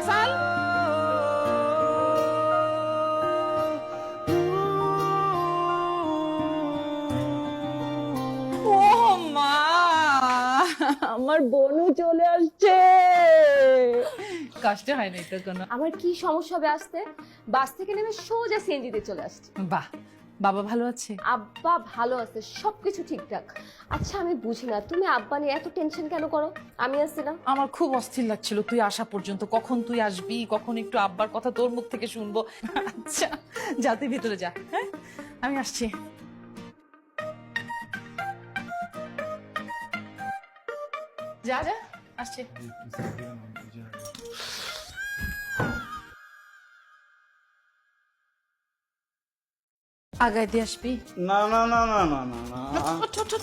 ফয়সাল ও মা, আমার বোনও চলে আসছে। কষ্ট হয় নাই তো কোনো? আমার কি সমস্যা হবে আসতে? বাস থেকে নেমে সোজা সিএনজিতে চলে আসছে। বাহ, বাবা ভালো আছে? আব্বা ভালো আছে, সবকিছু ঠিকঠাক। আচ্ছা আমি বুঝি না, তুমি আব্বা নিয়ে এত টেনশন কেন করো? আমি আছি না। আমার খুব অস্থির লাগছিল তুই আসা পর্যন্ত, কখন তুই আসবি, কখন একটু আব্বার কথা তোর মুখ থেকে শুনবো। আচ্ছা যা, তুই ভিতরে যা। হ্যাঁ আমি আসছি। যা যা, আসছি। আগায় দিয়ে আসবি? না না না না না না না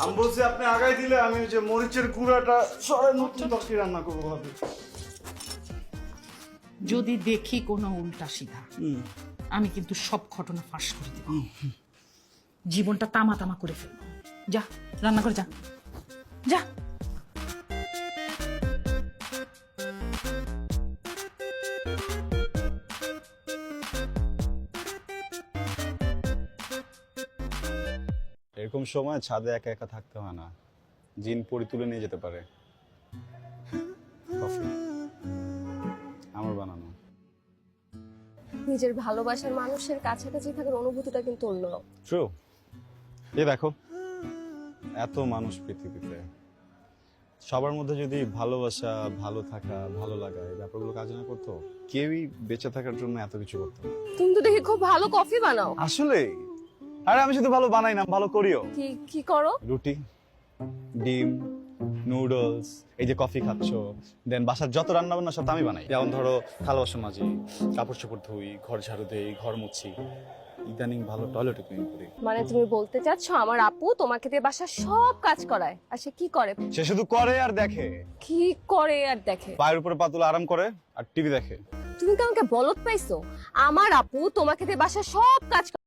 আমি বলছি আপনি আগাই দিলে আমি ওই যে মরিচের গুঁড়াটা সরাই নতুন তরকারি রান্না করবো ভাবি। যদি দেখি কোনো উল্টা সিধা, আমি কিন্তু সব ঘটনা ফাঁস করে দেব, জীবনটা তামা তামা করে ফেলবো। যা রান্না করে যা, যা। এরকম সময় ছাদে একা একা থাকতে হয় না, জিন পরি তুলে নিয়ে যেতে পারে। কফি আমার বানানো। নিজের ভালোবাসার মানুষের কাছাকাছি থাকার অনুভূতিটা কিন্তু অন্যরকম। ট্রু। এই দেখো, এত মানুষ পৃথিবীতে, সবার মধ্যে যদি ভালোবাসা, ভালো থাকা, ভালো লাগা এই ব্যাপারগুলো কাজ না করতো, কেউই বেঁচে থাকার জন্য এত কিছু করতো না। তুমি তো দেখি খুব ভালো কফি বানাও। আসলে আরে আমি শুধু ভালো বানাই না, ভালো করিও। কি কি করো? রুটি, ডিম, নুডলস, এই যে কফি খাচ্ছ, দেন বাসার যত রান্না বান্না সব আমি বানাই। যেমন ধরো থালা বাসন মাজি, কাপড় চোপড় ধুই, ঘর ঝাড়ু দেই, ঘর মুছি, ইদানিং ভালো টয়লেট ক্লিন করি। মানে তুমি বলতে চাচ্ছ আমার আপু তোমাকে দিয়ে বাসার সব কাজ করায়, আর সে কি করে? সে শুধু করে আর দেখে। কি করে আর দেখে? পায়ের উপরে পাতুলে আরাম করে আর টিভি দেখে। তুমি কি আমাকে বলত পাইছো? আমার আপু তোমাকে দিয়ে বাসার সব কাজ